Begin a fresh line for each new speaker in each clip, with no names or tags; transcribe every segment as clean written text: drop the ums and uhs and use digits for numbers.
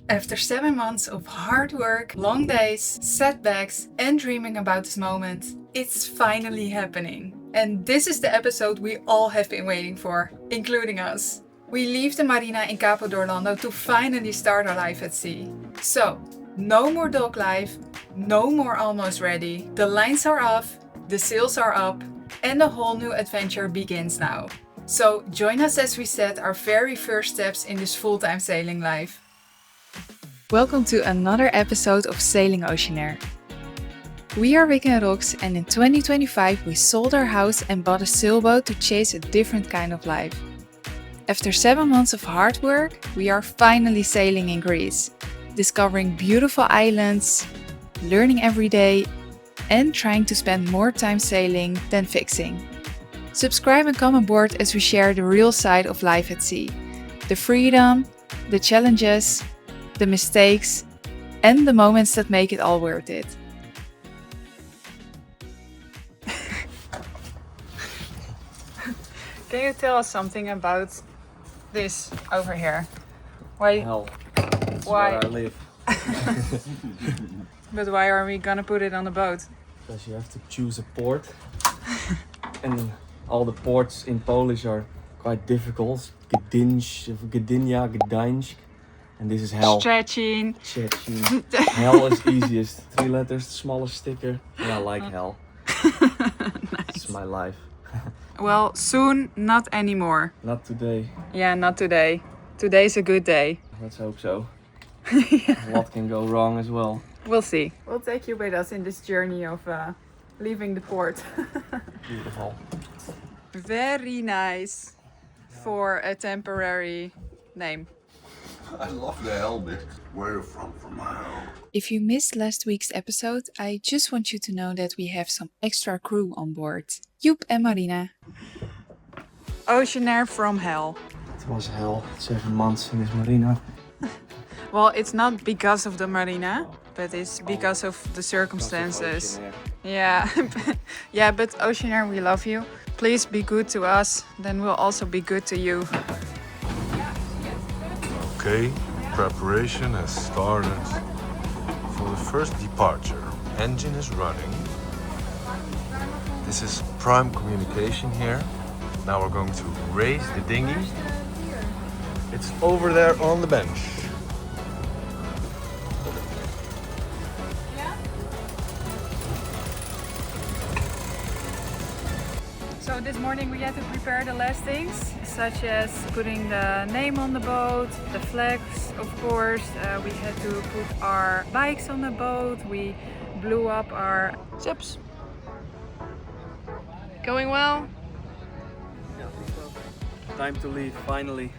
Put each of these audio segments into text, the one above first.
After 7 months of hard work, long days, setbacks, and dreaming about this moment, it's finally happening. And this is the episode we all have been waiting for, including us. We leave the marina in Capo d'Orlando to finally start our life at sea. So, no more dog life, no more almost ready. The lines are off, the sails are up, and a whole new adventure begins now. So, join us as we set our very first steps in this full-time sailing life. Welcome to another episode of Sailing Oceanair. We are Rick and Rox, and in 2025 we sold our house and bought a sailboat to chase a different kind of life. After 7 months of hard work, we are finally sailing in Greece, discovering beautiful islands, learning every day, and trying to spend more time sailing than fixing. Subscribe and come on board as we share the real side of life at sea. The freedom, the challenges, the mistakes, and the moments that make it all worth it. Can you tell us something about this over here? Why?
Hell. That's
Why?
where I live.
But why are we gonna put it on the boat?
Because you have to choose a port. And all the ports in Polish are quite difficult. Gdynia, Gdańsk. And this is hell.
Stretching.
Szczecin. Hell is easiest. 3 letters, the smallest sticker. And I like hell.
Nice.
It's my life.
Well, soon, not anymore.
Not today.
Yeah, not today. Today's a good day.
Let's hope so. A lot can go wrong as well.
We'll see. We'll take you with us in this journey of leaving the port.
Beautiful.
Very nice for a temporary name.
I love the hell bit. Where are you from? From hell.
If you missed last week's episode, I just want you to know that we have some extra crew on board. Joep and Marina. Oceanair from hell.
It was hell. 7 months in this marina.
Well, it's not because of the marina, but it's because of the circumstances. Yeah, yeah, but Oceanair, we love you. Please be good to us, then we'll also be good to you.
Okay, preparation has started for the first departure. Engine is running. This is prime communication here. Now we're going to raise the dinghy. It's over there on the bench.
So this morning we had to prepare the last things, such as putting the name on the boat, the flags, of course. We had to put our bikes on the boat. We blew up our chips. Going well?
Yeah, time to leave, finally.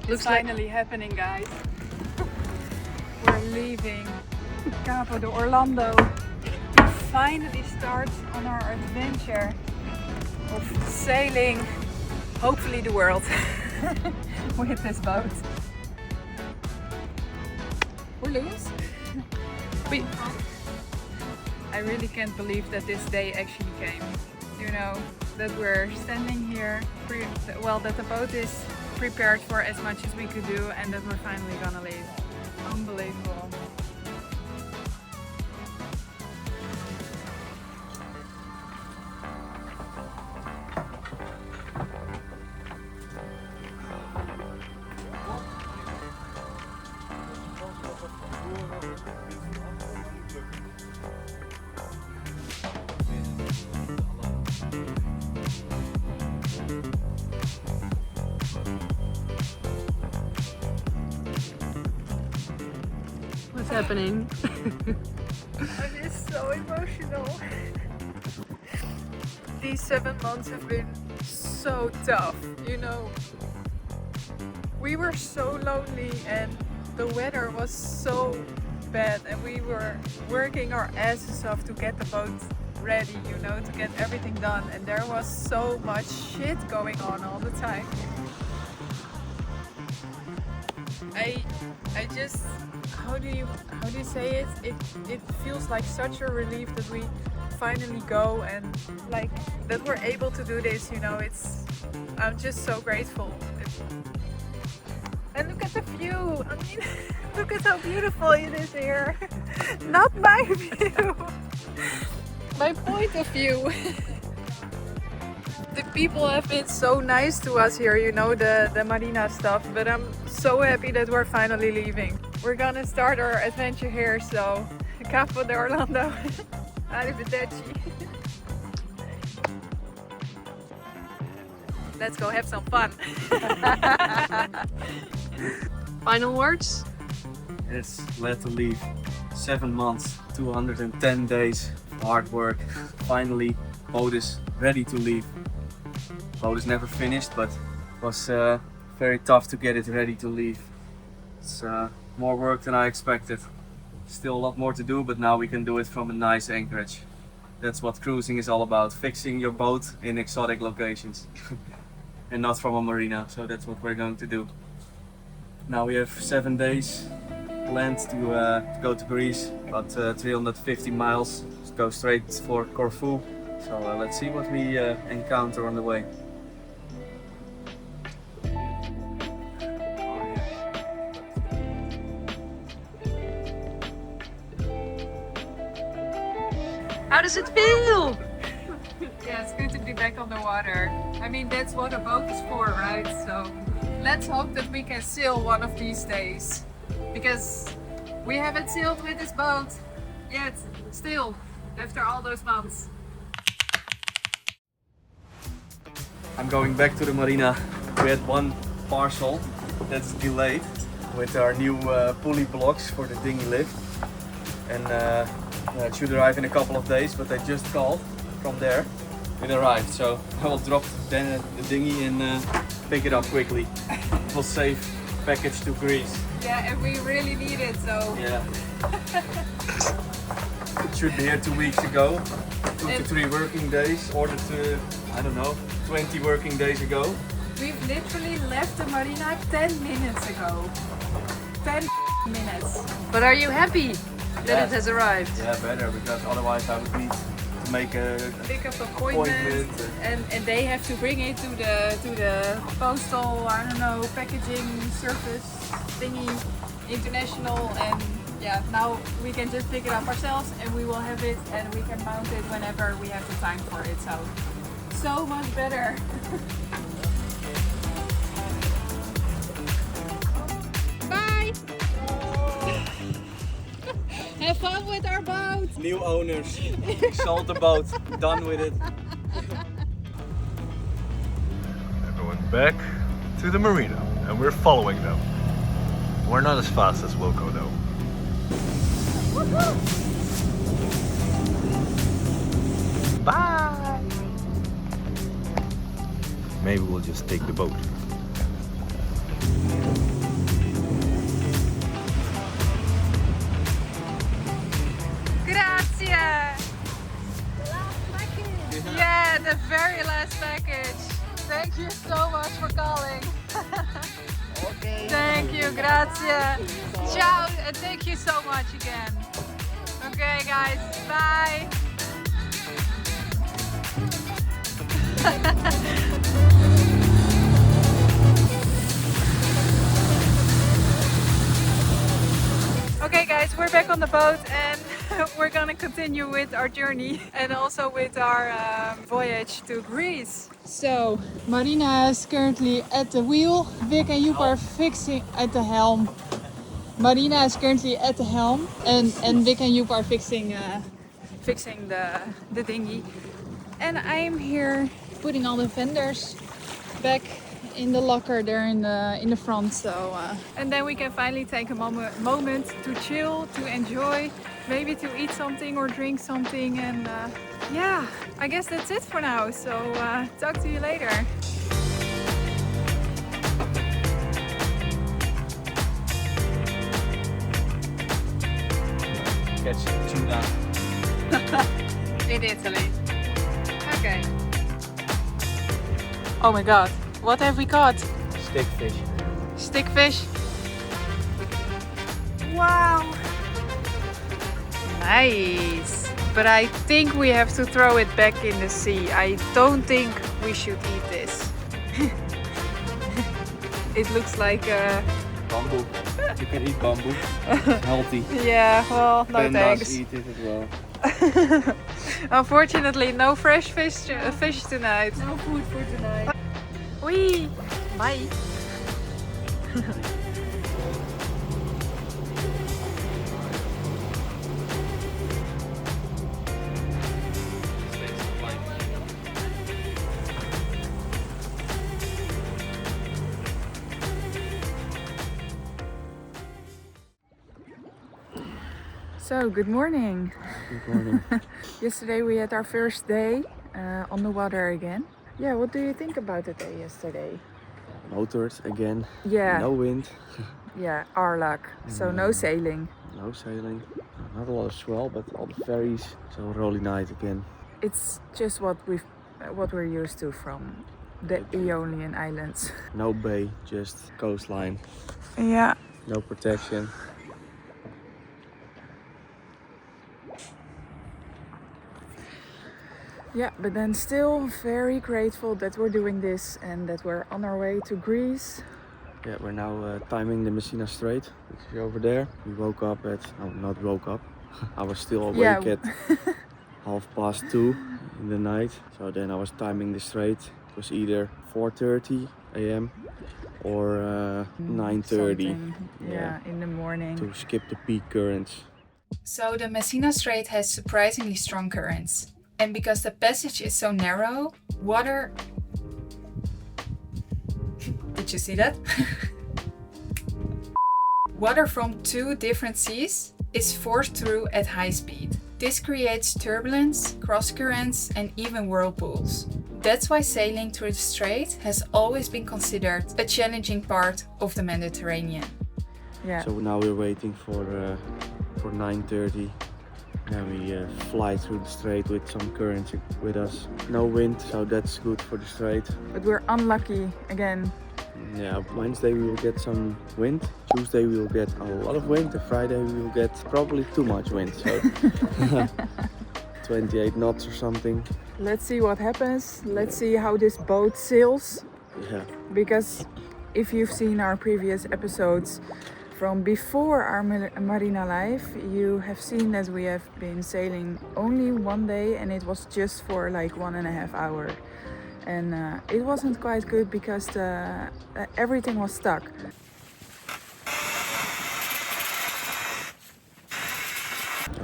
Looks finally happening, guys. We're leaving Capo d'Orlando. Finally start on our adventure of sailing, hopefully the world, with this boat. We're loose. I really can't believe that this day actually came. You know, that we're standing here, that the boat is prepared for as much as we could do, and that we're finally gonna leave. Unbelievable. What's happening? I'm just so emotional. These 7 months have been so tough, you know. We were so lonely and the weather was so bad, and we were working our asses off to get the boat ready, you know, to get everything done, and there was so much shit going on all the time. I just, how do you say it? It feels like such a relief that we finally go, and like that we're able to do this, you know. I'm just so grateful. the view. I mean, look at how beautiful it is here. Not my view. My point of view. The people have been so nice to us here, you know, the marina stuff, but I'm so happy that we're finally leaving. We're gonna start our adventure here, so Capo de Orlando. Arrivederci. Let's go have some fun. Final words?
It's glad to leave. 7 months, 210 days, hard work. Finally, boat is ready to leave. Boat is never finished, but it was very tough to get it ready to leave. It's more work than I expected. Still a lot more to do, but now we can do it from a nice anchorage. That's what cruising is all about, fixing your boat in exotic locations. And not from a marina, so that's what we're going to do. Now we have 7 days planned to go to Greece, about 350 miles, just go straight for Corfu. So let's see what we encounter on the way.
How does it feel? Yeah, it's good to be back on the water. I mean, that's what a boat is for, right? So let's hope that we can sail one of these days. Because we haven't sailed with this boat yet, still, after all those months.
I'm going back to the marina. We had one parcel that's delayed with our new pulley blocks for the dinghy lift. And it should arrive in a couple of days, but they just called from there. It arrived, so I will drop the dinghy and pick it up quickly. It will save package to Greece.
Yeah, and we really need it, so...
Yeah. It should be here 2 weeks ago. 2 to 3 working days, ordered to, I don't know, 20 working days ago.
We've literally left the marina 10 minutes ago. 10 minutes. But are you happy that it has arrived?
Yeah, better, because otherwise I would need to make a
Pick-up appointment, and they have to bring it to the postal, I don't know, packaging service thingy, international, and yeah, now we can just pick it up ourselves and we will have it and we can mount it whenever we have the time for it, so much better. Bye! Have fun with our boat!
New owners, sold the boat, done with it.
They're going back to the marina and we're following them. We're not as fast as Wilco though. Bye! Maybe we'll just take the boat.
Grazie! Yeah, the very last package. Thank you so much for calling.
Okay.
Thank you, grazie. Ciao, and thank you so much again. Okay, guys, bye. Okay guys, we're back on the boat and we're gonna continue with our journey and also with our voyage to Greece. So, Marina is currently at the wheel, Vic and Joep are fixing at the helm. Marina is currently at the helm and Vic and Joep are fixing the dinghy. And I'm here putting all the vendors back in the locker there in the front, so and then we can finally take a moment to chill, to enjoy, maybe to eat something or drink something, and yeah, I guess that's it for now, so talk to you later.
Catch tuna.
In Italy. Okay. Oh my god. What have we caught?
Stickfish.
Stickfish. Wow. Nice. But I think we have to throw it back in the sea. I don't think we should eat this. It looks like
bamboo. You can eat bamboo. It's healthy.
Yeah, well, no
Pandas
thanks.
eat it as well.
Unfortunately, no fresh fish tonight.
No food for tonight.
Wee! Bye! So, good morning.
Good morning.
Yesterday we had our first day on the water again. Yeah, what do you think about the day yesterday?
Motored again.
Yeah,
No wind.
yeah, our luck. So no sailing.
No sailing. Not a lot of swell, but all the ferries. So rolly night again.
It's just what we're used to from the Ionian Islands.
No bay, just coastline.
Yeah.
No protection.
Yeah, but then still very grateful that we're doing this and that we're on our way to Greece.
Yeah, we're now timing the Messina Strait, which is over there. We woke up at, no, not woke up. I was still awake at 2:30 in the night. So then I was timing the strait. It was either 4:30 a.m. or 9:30.
Yeah, in the morning.
To skip the peak currents.
So the Messina Strait has surprisingly strong currents. And because the passage is so narrow, water... Did you see that? Water from two different seas is forced through at high speed. This creates turbulence, cross currents, and even whirlpools. That's why sailing through the strait has always been considered a challenging part of the Mediterranean. Yeah.
So now we're waiting for 9:30. Then we fly through the strait with some currents with us. No wind, so that's good for the strait.
But we're unlucky again.
Yeah, Wednesday we will get some wind. Tuesday we will get a lot of wind. And Friday we will get probably too much wind. So 28 knots or something.
Let's see what happens. Let's see how this boat sails.
Yeah.
Because if you've seen our previous episodes from before our marina life, you have seen that we have been sailing only one day and it was just for like 1.5 hours. And it wasn't quite good because everything was stuck.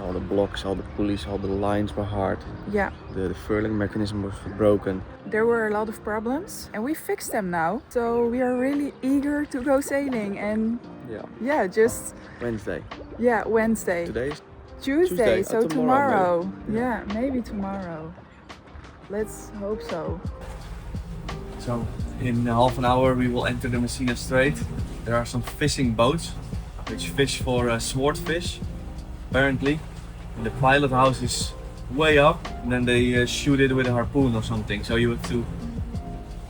All the blocks, all the pulleys, all the lines were hard.
Yeah.
The furling mechanism was broken.
There were a lot of problems and we fixed them now. So we are really eager to go sailing and yeah, just...
Wednesday.
Yeah, Wednesday.
Today is
Tuesday, so tomorrow.
Maybe.
Yeah, maybe tomorrow. Let's hope so.
So in half an hour we will enter the Messina Strait. There are some fishing boats which fish for swordfish, apparently. And the pilot house is way up and then they shoot it with a harpoon or something. So you have to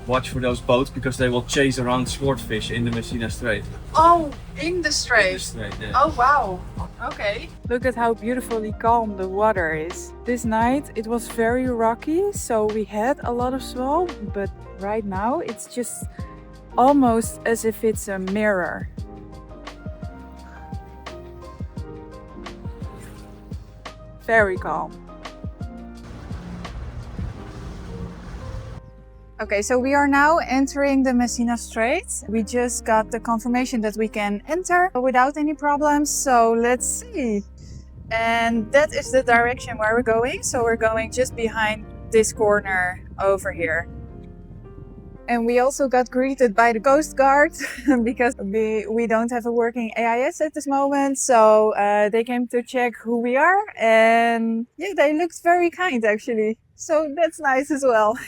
watch for those boats because they will chase around swordfish in the Messina Strait.
Oh, in the strait?
In the strait, yeah.
Oh wow, okay. Look at how beautifully calm the water is. This night it was very rocky, so we had a lot of swell, but right now it's just almost as if it's a mirror. Very calm. Okay, so we are now entering the Messina Strait. We just got the confirmation that we can enter without any problems, so let's see. And that is the direction where we're going. So we're going just behind this corner over here. And we also got greeted by the Coast Guard because we don't have a working AIS at this moment. So they came to check who we are and yeah, they looked very kind actually. So that's nice as well.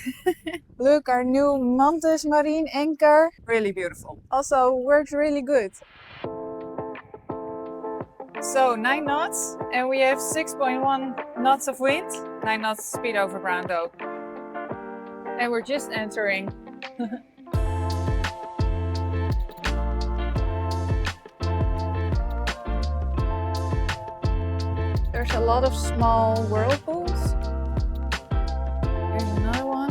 Look, our new Mantis marine anchor. Really beautiful. Also works really good. So 9 knots and we have 6.1 knots of wind. 9 knots speed over ground though. And we're just entering. There's a lot of small whirlpools. Here's another one.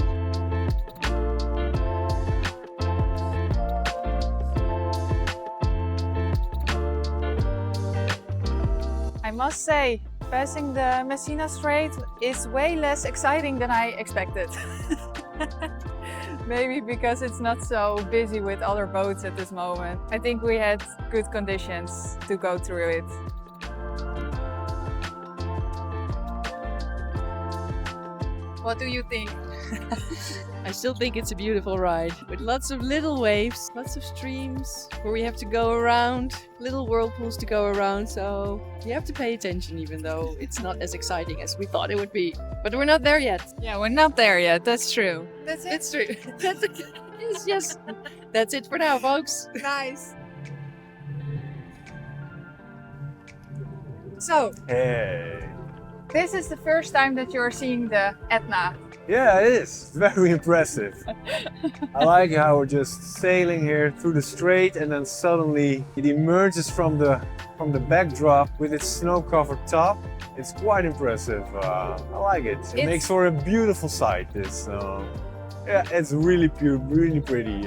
must say, passing the Messina Strait is way less exciting than I expected. Maybe because it's not so busy with other boats at this moment. I think we had good conditions to go through it. What do you think?
I still think it's a beautiful ride with lots of little waves, lots of streams where we have to go around, little whirlpools to go around. So you have to pay attention, even though it's not as exciting as we thought it would be. But we're not there yet.
Yeah, we're not there yet. That's true. That's it.
It's true. That's it. Yes. That's it for now, folks.
Nice. So,
Hey.
this is the first time that you're seeing the Etna.
Yeah, it is. Very impressive. I like how we're just sailing here through the strait and then suddenly it emerges from the backdrop with its snow-covered top. It's quite impressive. I like it. It makes for a beautiful sight. Yeah, it's really really pretty.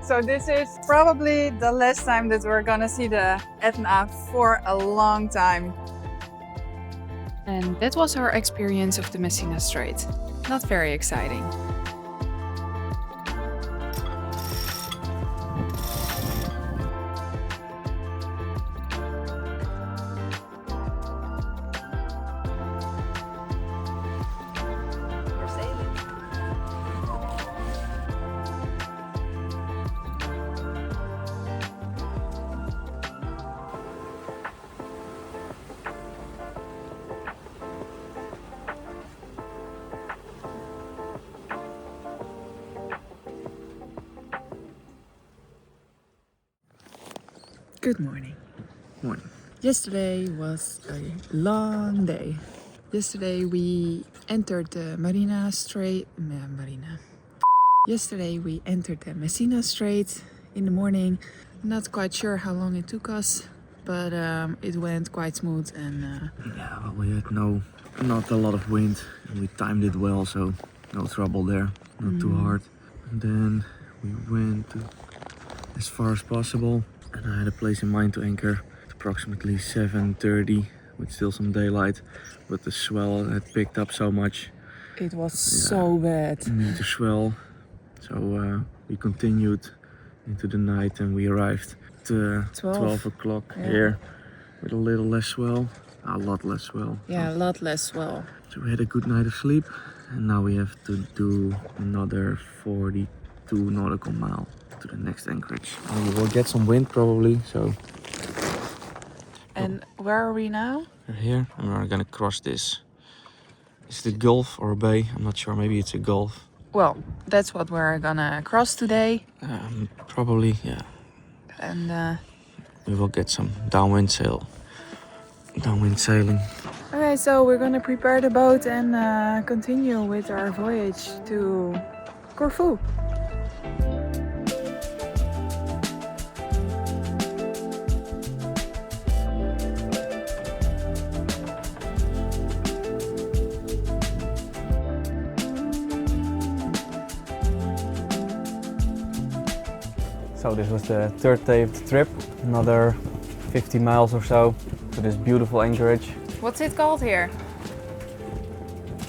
So this is probably the last time that we're gonna see the Etna for a long time. And that was our experience of the Messina Strait. Not very exciting.
We're sailing.
Good morning.
Morning.
Yesterday was a long day. Yesterday we entered the Yesterday we entered the Messina Strait in the morning. Not quite sure how long it took us, but it went quite smooth and
Yeah, well, we had not a lot of wind. We timed it well, so no trouble there. Not too hard. And then we went as far as possible. And I had a place in mind to anchor at approximately 7:30 with still some daylight, but the swell had picked up so much.
it was so bad.
Meter swell. So we continued into the night and we arrived at 12 o'clock here with a little less swell, a lot less swell.
Yeah, a lot less swell.
So we had a good night of sleep and now we have to do another 42 nautical mile to the next anchorage. And we'll get some wind probably, so
And where are we now?
we're here and we're gonna cross this. Is it a gulf or a bay? I'm not sure, maybe it's a gulf.
Well, that's what we're gonna cross today.
Probably, yeah.
And
We will get some downwind sailing.
okay, so we're gonna prepare the boat and continue with our voyage to Corfu.
So this was the third day of the trip, another 50 miles or so to this beautiful anchorage,
What's it called here?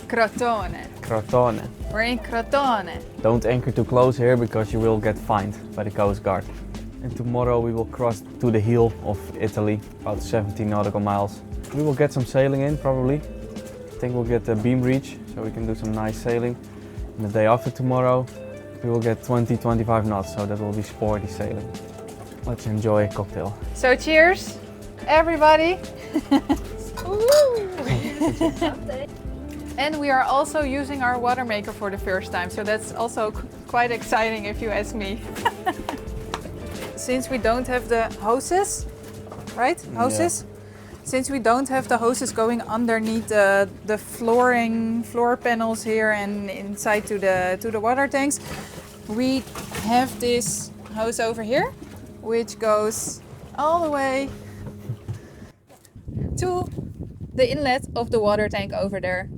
Crotone.
Crotone.
We're in Crotone.
Don't anchor too close here because you will get fined by the Coast Guard. And tomorrow we will cross to the heel of Italy, about 70 nautical miles. We will get some sailing in probably. I think we'll get a beam reach so we can do some nice sailing. And the day after tomorrow we will get 20-25 knots, so that will be sporty sailing. Let's enjoy a cocktail.
So cheers, everybody. And we are also using our water maker for the first time, so that's also quite exciting if you ask me. Since we don't have the hoses, right? Hoses? Since we don't have the hoses going underneath the floor panels here and inside to the water tanks, we have this hose over here, which goes all the way to the inlet of the water tank over there.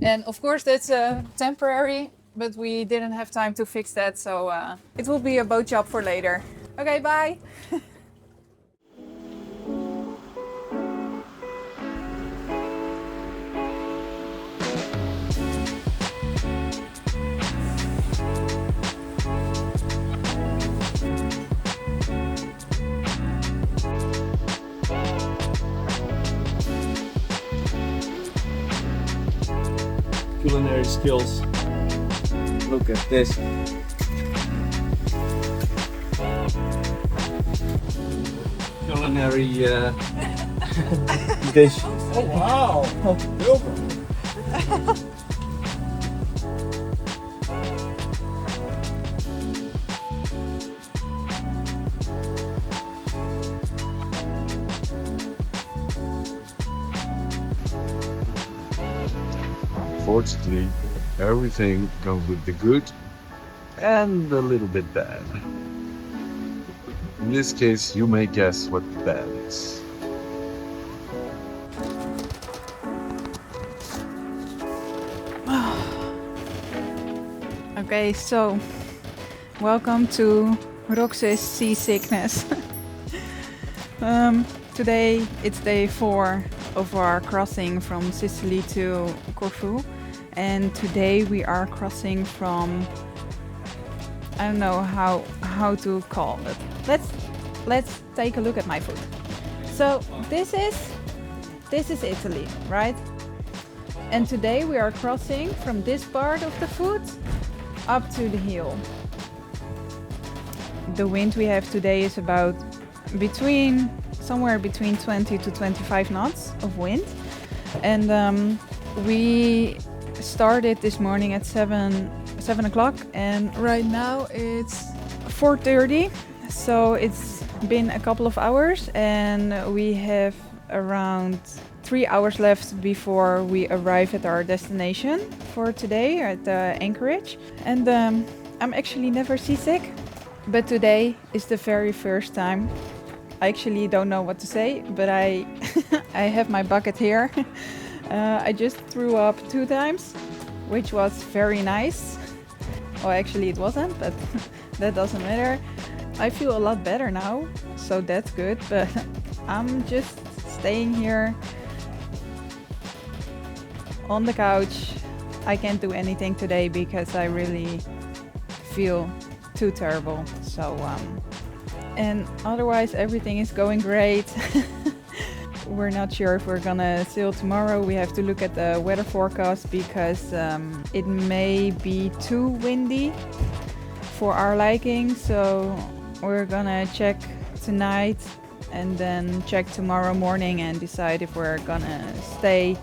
And of course that's temporary, but we didn't have time to fix that, so it will be a boat job for later. Okay, bye!
culinary skills. Look at this. Culinary dish.
Oh wow!
Unfortunately, everything comes with the good and a little bit bad. In this case, you may guess what the bad is.
Okay, so welcome to Rox's Seasickness. Today it's day 4 of our crossing from Sicily to Corfu, and today we are crossing from, I don't know how to call it. Let's take a look at my foot. So this is Italy, right? And today we are crossing from this part of the foot up to the heel. The wind we have today is about somewhere between 20 to 25 knots of wind, and we started this morning at 7 o'clock, and right now it's 4:30. So it's been a couple of hours, and we have around 3 hours left before we arrive at our destination for today at the anchorage. And I'm actually never seasick, but today is the very first time. I actually don't know what to say, but I have my bucket here. I just threw up 2 times, which was very nice. Well, actually it wasn't, but that doesn't matter. I feel a lot better now, so that's good, but I'm just staying here on the couch. I can't do anything today because I really feel too terrible. So and otherwise everything is going great. We're not sure if we're gonna sail tomorrow. We have to look at the weather forecast because it may be too windy for our liking, so we're gonna check tonight and then check tomorrow morning and decide if we're gonna stay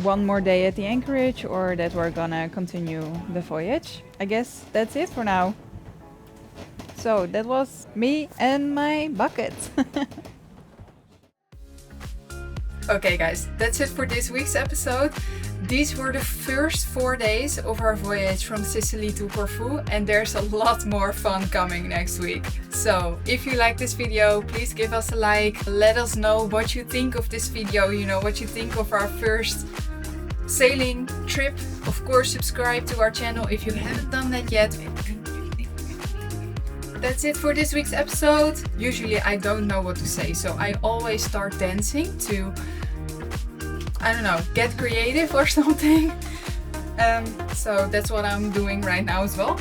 one more day at the anchorage or that we're gonna continue the voyage. I guess that's it for now. So that was me and my bucket. Okay guys, that's it for this week's episode. These were the first 4 days of our voyage from Sicily to Corfu, and there's a lot more fun coming next week. So if you like this video, please give us a like. Let us know what you think of this video, what you think of our first sailing trip. Of course, subscribe to our channel if you haven't done that yet. That's it for this week's episode. Usually I don't know what to say, so I always start dancing to, I don't know, get creative or something. So that's what I'm doing right now as well.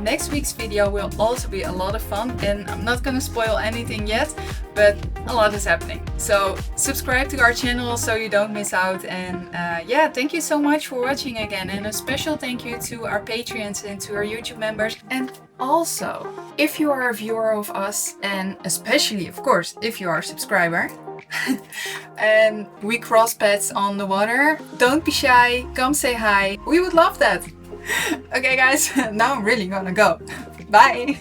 Next week's video will also be a lot of fun, and I'm not gonna spoil anything yet, but a lot is happening. So subscribe to our channel so you don't miss out, and yeah, thank you so much for watching again, and a special thank you to our Patreons and to our YouTube members. And also, if you are a viewer of us, and especially of course if you are a subscriber, and we cross paths on the water, don't be shy, come say hi, we would love that. Okay guys, now I'm really gonna go. Bye!